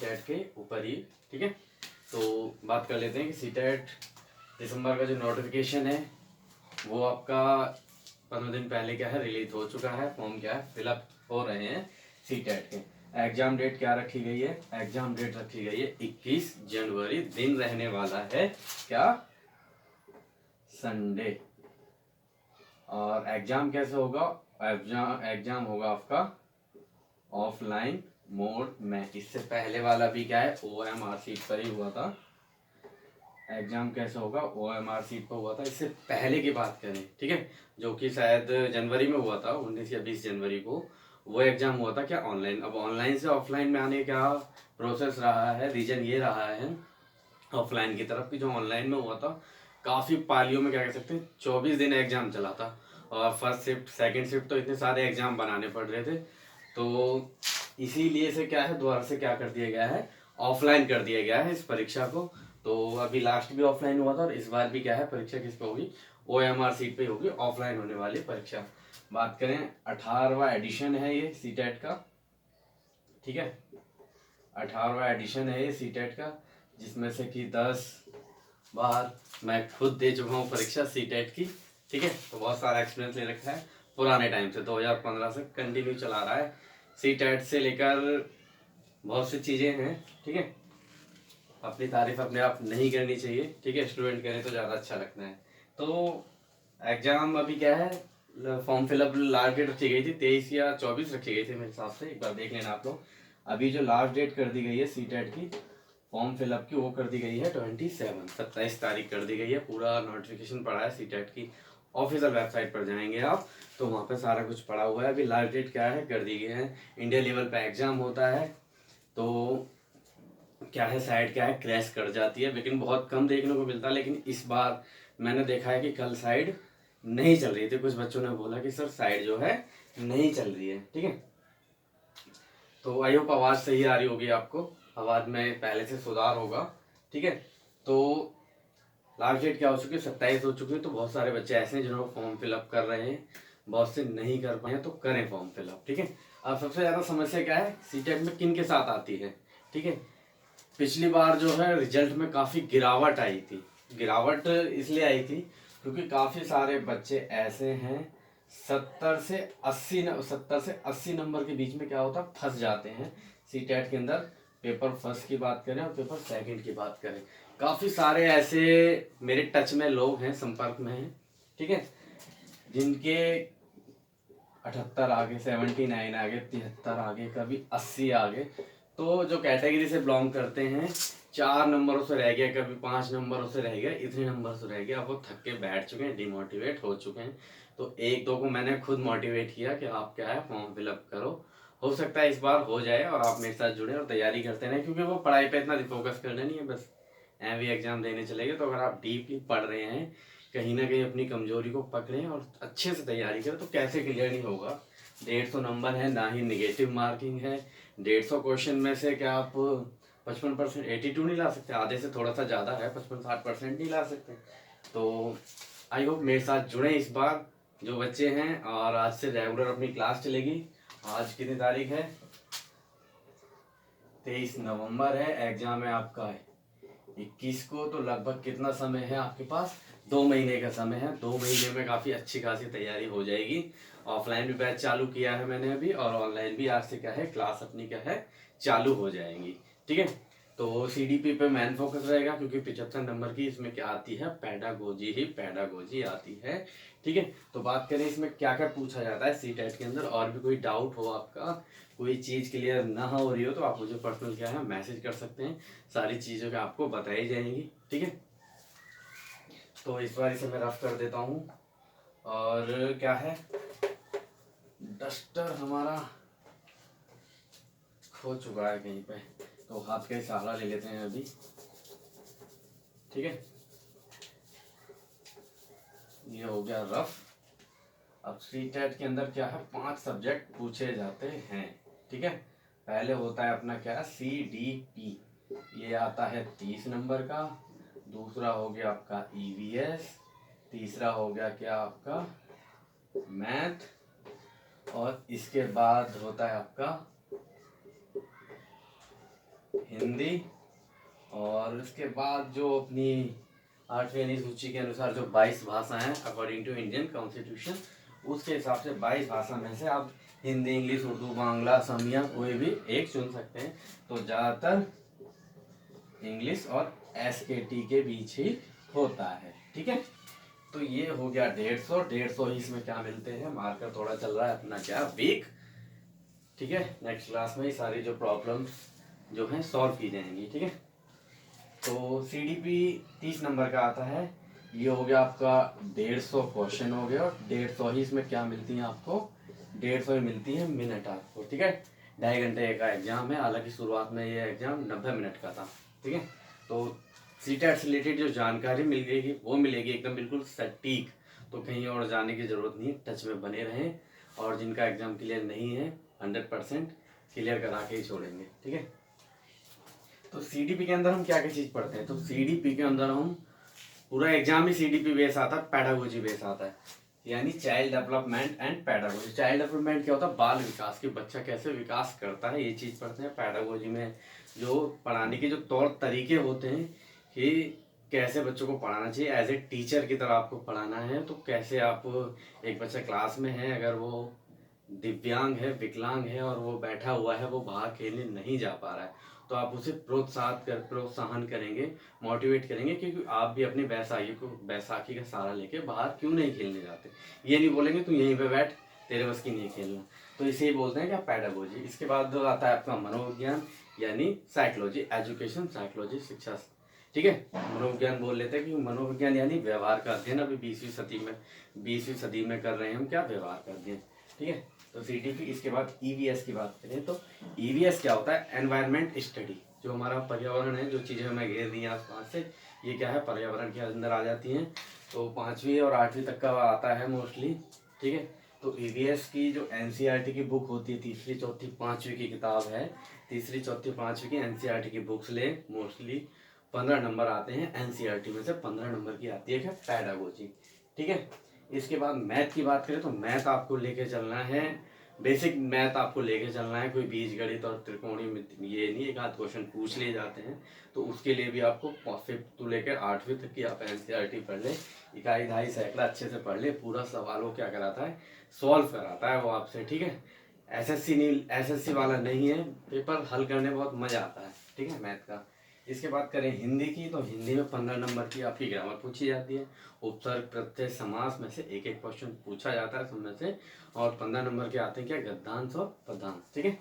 CTET के ऊपर ही। ठीक है, तो बात कर लेते हैं कि सीटेट दिसंबर का जो नोटिफिकेशन है वो आपका 15 दिन पहले क्या है रिलीज हो चुका है। फॉर्म क्या है फिलअप हो रहे हैं सीटेट के। एग्जाम डेट क्या रखी गई है? एग्जाम डेट रखी गई है 21 जनवरी। दिन रहने वाला है क्या? संडे। और एग्जाम कैसे होगा? एग्जाम होगा आपका ऑफलाइन मोड में। इससे पहले वाला भी क्या है OMR सीट पर ही हुआ था। एग्जाम कैसे होगा? OMR सीट पर हुआ था। इससे पहले की बात करें, ठीक है, जो कि शायद जनवरी में हुआ था, 19 या 20 जनवरी को वो एग्जाम हुआ था क्या ऑनलाइन। अब ऑनलाइन से ऑफलाइन में आने का प्रोसेस रहा है, रीजन ये रहा है ऑफलाइन की तरफ की। जो ऑनलाइन में हुआ था काफ़ी पालियों में क्या कह सकते हैं 24 दिन एग्जाम चला था, और फर्स्ट शिफ्ट सेकंड शिफ्ट तो इतने सारे एग्जाम बनाने पड़ रहे थे। तो इसीलिए से क्या है दोबारा से क्या कर दिया गया है, ऑफलाइन कर दिया गया है इस परीक्षा को। तो अभी लास्ट भी ऑफलाइन हुआ था और इस बार भी क्या है परीक्षा किस पे होगी? OMR सीट पे होगी, ऑफलाइन होने वाली परीक्षा। बात करें 18वां एडिशन है ये सीटेट का। ठीक है, 18वां एडिशन है ये सीटेट का, जिसमें से कि 10 बार मैं खुद दे चुका हूँ परीक्षा सीटेट की। ठीक है, तो बहुत सारा एक्सपीरियंस ले रखा है पुराने टाइम से, 2015 से कंटिन्यू चला रहा है। सीटेट से लेकर बहुत सी चीज़ें हैं। ठीक है, अपनी तारीफ अपने आप नहीं करनी चाहिए। ठीक है, स्टूडेंट करें तो ज़्यादा अच्छा लगता है। तो एग्ज़ाम अभी क्या है, फॉर्म फिलअप लास्ट डेट रखी गई थी 23 या 24 रखी गई थी मेरे हिसाब से, एक बार देख लेना आप लोग। अभी जो लास्ट डेट कर दी गई है सीटेट की फॉर्म फिलअप की वो कर दी गई है 27 तारीख कर दी गई है। पूरा नोटिफिकेशन पड़ा है सीटेट की ऑफिशियल वेबसाइट पर जाएंगे आप तो वहाँ पे सारा कुछ पड़ा हुआ है। अभी लास्ट डेट क्या है कर दी गई है। इंडिया लेवल पे एग्जाम होता है तो क्या है साइड क्या है क्रैश कर जाती है, लेकिन बहुत कम देखने को मिलता है। लेकिन इस बार मैंने देखा है कि कल साइड नहीं चल रही थी। कुछ बच्चों ने बोला कि सर साइड जो है नहीं चल रही है। ठीक है, तो आई होप आवाज़ सही आ रही होगी आपको, आवाज़ में पहले से सुधार होगा। ठीक है, तो लास्ट डेट क्या हो चुकी है 27 हो चुकी है। तो बहुत सारे बच्चे ऐसे हैं जिन्होंने फॉर्म फिलअप कर रहे हैं, बहुत से नहीं कर पाए हैं, तो करें फॉर्म फिलअप। ठीक है, अब सबसे ज़्यादा समस्या क्या है सीटेट में किन के साथ आती है? ठीक है, पिछली बार जो है रिजल्ट में काफ़ी गिरावट आई थी। गिरावट इसलिए आई थी क्योंकि काफ़ी सारे बच्चे ऐसे हैं 70 से 80 नंबर के बीच में क्या होता है फंस जाते हैं सीटेट के अंदर। पेपर फर्स्ट की बात करें और पेपर सेकंड की बात करें, काफ़ी सारे ऐसे मेरे टच में लोग हैं, संपर्क में हैं। ठीक है, जिनके 78 आगे, 79 आगे, 73 आगे, कभी 80 आगे। तो जो कैटेगरी से बिलोंग करते हैं 4 नंबरों से रह गया, कभी 5 नंबरों से रह गया, इतने नंबर से रह गया, अब वो थक के बैठ चुके हैं, डिमोटिवेट हो चुके हैं। तो एक दो को मैंने खुद मोटिवेट किया कि आप क्या है फॉर्म फिलअप करो, हो सकता है इस बार हो जाए और आप मेरे साथ जुड़े और तैयारी करते रहें। क्योंकि वो पढ़ाई पे इतना फोकस करना नहीं है, बस एमवी एग्जाम देने चले गए। तो अगर आप डीपली पढ़ रहे हैं, कहीं ना कहीं अपनी कमजोरी को पकड़ें और अच्छे से तैयारी करें, तो कैसे क्लियर नहीं होगा। 150 नंबर है, ना ही निगेटिव मार्किंग है। 150 क्वेश्चन में से क्या आप 55% 82 नहीं ला सकते? आधे से थोड़ा सा ज़्यादा है, 55-60% नहीं ला सकते। तो आई होप मेरे साथ जुड़े इस बार जो बच्चे हैं। और आज से रेगुलर अपनी क्लास चलेगी। आज कितनी तारीख है? 23 नवंबर है। एग्जाम है आपका 21 को। तो लगभग कितना समय है आपके पास? 2 महीने का समय है। 2 महीने में काफ़ी अच्छी खासी तैयारी हो जाएगी। ऑफलाइन भी बैच चालू किया है मैंने अभी, और ऑनलाइन भी आज से क्या है क्लास अपनी क्या है चालू हो जाएंगी। ठीक है, तो सीडीपी पे मेन फोकस रहेगा क्योंकि 75 नंबर की इसमें क्या आती है पैडागोजी ही पैडागोजी आती है। ठीक है, तो बात करें इसमें क्या क्या पूछा जाता है सीटेट के अंदर। और भी कोई डाउट हो आपका, कोई चीज़ क्लियर ना हो रही हो, तो आप मुझे पर्सनल क्या है मैसेज कर सकते हैं। सारी चीज़ों का आपको बताई जाएंगी। ठीक है, तो इस बार इसे मैं रफ कर देता हूँ। और क्या है डस्टर हमारा खो चुका है कहीं पे, तो हाथ का ही सहारा ले लेते हैं अभी। ठीक है, ये हो गया रफ। अब सीटेट के अंदर क्या है 5 सब्जेक्ट पूछे जाते हैं। ठीक है, पहले होता है अपना क्या CDP, ये आता है 30 नंबर का। दूसरा हो गया आपका EVS। तीसरा हो गया क्या आपका मैथ। और इसके बाद होता है आपका हिंदी, और उसके बाद जो अपनी 8वीं सूची के अनुसार जो 22 भाषा हैं अकॉर्डिंग टू इंडियन कॉन्स्टिट्यूशन, उसके हिसाब से 22 भाषा में से आप हिंदी, इंग्लिश, उर्दू, बांग्ला, समिया कोई भी एक चुन सकते हैं। तो ज़्यादातर इंग्लिश और SKT के बीच ही होता है, ठीक है। तो ये हो गया 150 ही। इसमें क्या मिलते हैं, मार्कर थोड़ा चल रहा है अपना क्या वीक, ठीक है। नेक्स्ट क्लास में ये सारी जो प्रॉब्लम्स जो हैं सॉल्व की जाएंगी, ठीक है। तो CDP 30 नंबर का आता है। ये हो गया आपका 150 क्वेश्चन हो गया, और 150 ही इसमें क्या मिलती है आपको, 150 ही मिलती है मिनट आपको, ठीक है। 2.5 घंटे का एग्जाम है, हालांकि शुरुआत में ये एग्जाम 90 मिनट का था, ठीक है। तो CTET से रिलेटेड जो जानकारी मिल गई वो मिलेगी एकदम बिल्कुल सटीक, तो कहीं और जाने की जरूरत नहीं है, टच में बने रहें। और जिनका एग्जाम क्लियर नहीं है 100% क्लियर करा के ही छोड़ेंगे, ठीक है। तो CDP के अंदर हम क्या क्या चीज़ पढ़ते हैं, तो CDP के अंदर हम पूरा एग्जाम ही CDP बेस आता है, पैडागोजी बेस आता है, यानी child development and pedagogy. Child development क्या होता है, बाल विकास, कि बच्चा कैसे विकास करता है, ये चीज़ पढ़ते हैं। पैडागोजी में जो पढ़ाने के जो तौर तरीके होते हैं कि कैसे बच्चों को पढ़ाना चाहिए, एज ए टीचर की तरह आपको पढ़ाना है, तो कैसे आप, एक बच्चा क्लास में है, अगर वो दिव्यांग है, विकलांग है, और वो बैठा हुआ है, वो बाहर खेलने नहीं जा पा रहा है, तो आप उसे प्रोत्साहन करेंगे, मोटिवेट करेंगे, क्योंकि आप भी अपने बैसाखी का सहारा लेके बाहर क्यों नहीं खेलने जाते। ये नहीं बोलेंगे तू यहीं पे बैठ, तेरे बस की नहीं खेलना, तो इसे ही बोलते हैं क्या, पैडागोजी। इसके बाद आता है आपका मनोविज्ञान, यानी साइकोलॉजी, एजुकेशन साइकोलॉजी, शिक्षा, ठीक है। मनोविज्ञान बोल लेते हैं कि मनोविज्ञान यानी व्यवहार का अध्ययन। अभी 20वीं सदी में कर रहे हैं हम क्या, व्यवहार का अध्ययन, ठीक है। तो CDP। इसके बाद EVS की बात करें तो EVS क्या होता है, एनवायरमेंट स्टडी। जो हमारा पर्यावरण है, जो चीज़ें हमें घेर रही हैं आसपास से, ये क्या है, पर्यावरण के अंदर आ जाती हैं। तो 5वीं और 8वीं तक का आता है मोस्टली, ठीक है। तो EVS की जो NCERT की बुक होती है, तीसरी, चौथी, 5वीं की किताब है, तीसरी, चौथी, 5वीं की NCERT की बुक्स ले, मोस्टली 15 नंबर आते हैं NCERT में से, 15 नंबर की आती है पैडागोजी, ठीक है। इसके बाद मैथ की बात करें तो मैथ आपको लेके चलना है, बेसिक मैथ आपको लेके चलना है, कोई बीजगणित और त्रिकोणमिति ये नहीं, एक आध क्वेश्चन पूछ लिए जाते हैं, तो उसके लिए भी आपको 5th to लेकर 8वीं तक की आप NCERT पढ़ ले, इकाई, दहाई, सैकड़ा अच्छे से पढ़ ले, पूरा सवाल वो क्या कराता है, सॉल्व कराता है वो आपसे, ठीक है। SSC वाला नहीं है, पेपर हल करने में बहुत मजा आता है, ठीक है, मैथ का। इसके बाद करें हिंदी की, तो हिंदी में 15 नंबर की आपकी ग्रामर पूछी जाती है, उपसर्ग, प्रत्यय, समास में से एक एक क्वेश्चन पूछा जाता है सब में से, और 15 नंबर के आते हैं क्या, गद्यांश और पद्यांश, ठीक है।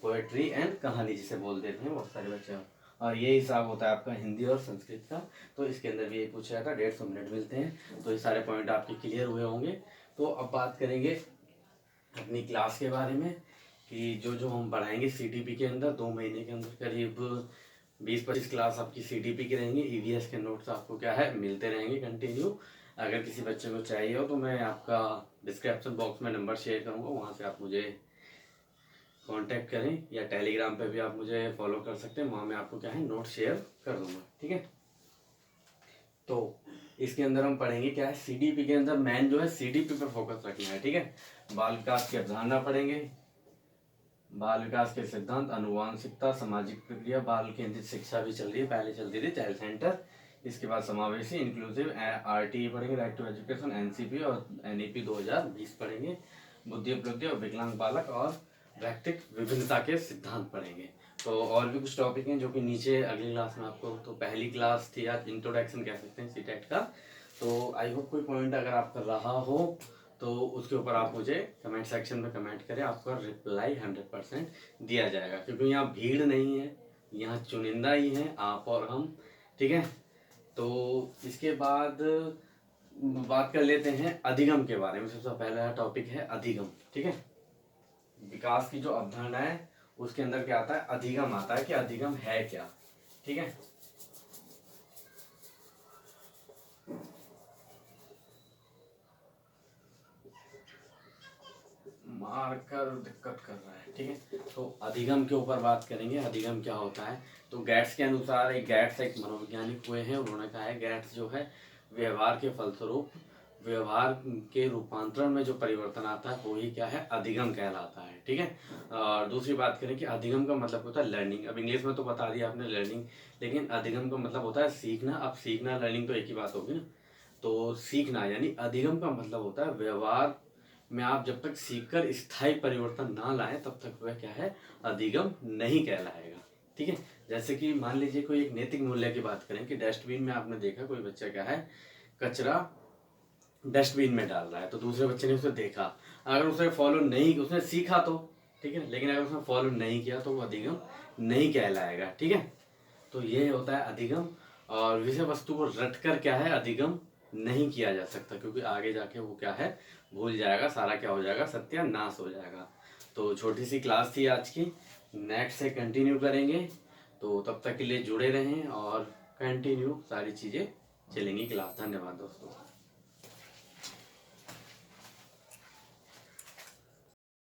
पोएट्री एंड कहानी जिसे बोल देते हैं बहुत सारे बच्चे, और ये हिसाब होता है आपका हिंदी और संस्कृत का। तो इसके अंदर भी यही पूछा जाता है, 150 मिनट मिलते हैं। तो ये सारे पॉइंट आपके क्लियर हुए होंगे। तो अब बात करेंगे अपनी क्लास के बारे में, कि जो जो हम पढ़ाएंगे CDP के अंदर 2 महीने के अंदर करीब 20-25 क्लास आपकी CDP की रहेंगी। EVS के नोट्स आपको क्या है मिलते रहेंगे कंटिन्यू। अगर किसी बच्चे को चाहिए हो तो मैं आपका डिस्क्रिप्शन बॉक्स में नंबर शेयर करूँगा, वहाँ से आप मुझे कांटेक्ट करें, या टेलीग्राम पे भी आप मुझे फॉलो कर सकते हैं, वहाँ मैं आपको क्या है नोट शेयर कर दूँगा, ठीक है। तो इसके अंदर हम पढ़ेंगे क्या है, CDP के अंदर मेन जो है CDP पे फोकस रखना है, ठीक है। बाल विकास की अवधारणा पढ़ेंगे, बाल विकास के सिद्धांत, अनुवांशिकता, सामाजिक प्रक्रिया, बाल केंद्रित शिक्षा भी चल रही है, पहले चलती थी चाइल्ड सेंटर। इसके बाद समावेशी, इंक्लूसिव, RTE पढ़ेंगे, राइट टू एजुकेशन, NCP और NEP 2020 पढ़ेंगे, बुद्धि उपलब्धि और विकलांग बालक और व्यक्तित्व विभिन्नता के सिद्धांत पढ़ेंगे। तो और भी कुछ टॉपिक हैं जो कि नीचे अगली क्लास में आपको, तो पहली क्लास थी आज इंट्रोडक्शन कह सकते हैं CTET का। तो आई होप कोई पॉइंट अगर आपका रहा हो तो उसके ऊपर आप मुझे कमेंट सेक्शन में कमेंट करें, आपका रिप्लाई 100% दिया जाएगा, क्योंकि यहाँ भीड़ नहीं है, यहाँ चुनिंदा ही हैं आप और हम, ठीक है। तो इसके बाद बात कर लेते हैं अधिगम के बारे में। सबसे पहला टॉपिक है अधिगम, ठीक है। विकास की जो अवधारणा है उसके अंदर क्या आता है, अधिगम आता है, कि अधिगम है क्या, ठीक है। मार्कर दिक्कत कर रहा है, ठीक है। तो अधिगम के ऊपर बात करेंगे, अधिगम क्या होता है। तो गैट्स के अनुसार, एक गैट्स एक मनोवैज्ञानिक हुए हैं, उन्होंने कहा है गैट्स जो है व्यवहार के फलस्वरूप व्यवहार के रूपांतरण में जो परिवर्तन आता है वो ही क्या है, अधिगम कहलाता है। ठीक है। और दूसरी बात करें कि अधिगम का मतलब होता है लर्निंग। अब इंग्लिश में तो बता दिया आपने लर्निंग, लेकिन अधिगम का मतलब होता है सीखना। अब सीखना लर्निंग तो एक ही बात होगी ना। तो सीखना यानी अधिगम का मतलब होता है व्यवहार में आप जब तक सीखकर स्थायी परिवर्तन ना लाएं तब तक वह क्या है, अधिगम नहीं कहलाएगा। ठीक है। जैसे कि मान लीजिए कोई एक नैतिक मूल्य की बात करें कि डस्टबिन में आपने देखा कोई बच्चा क्या है, कचरा डस्टबिन में डाल रहा है, तो दूसरे बच्चे ने उसे देखा, अगर उसे फॉलो नहीं, उसने सीखा तो ठीक है, लेकिन अगर उसने फॉलो नहीं किया तो वो अधिगम नहीं कहलाएगा। ठीक है। तो ये होता है अधिगम। और विषय वस्तु को रटकर क्या है, अधिगम नहीं किया जा सकता, क्योंकि आगे जाके वो क्या है, भूल जाएगा, सारा क्या हो जाएगा, सत्यानाश हो जाएगा। तो छोटी सी क्लास थी आज की, नेक्स्ट से कंटिन्यू करेंगे। तो तब तक के लिए जुड़े रहें और कंटिन्यू सारी चीज़ें चलेंगी क्लास। धन्यवाद दोस्तों।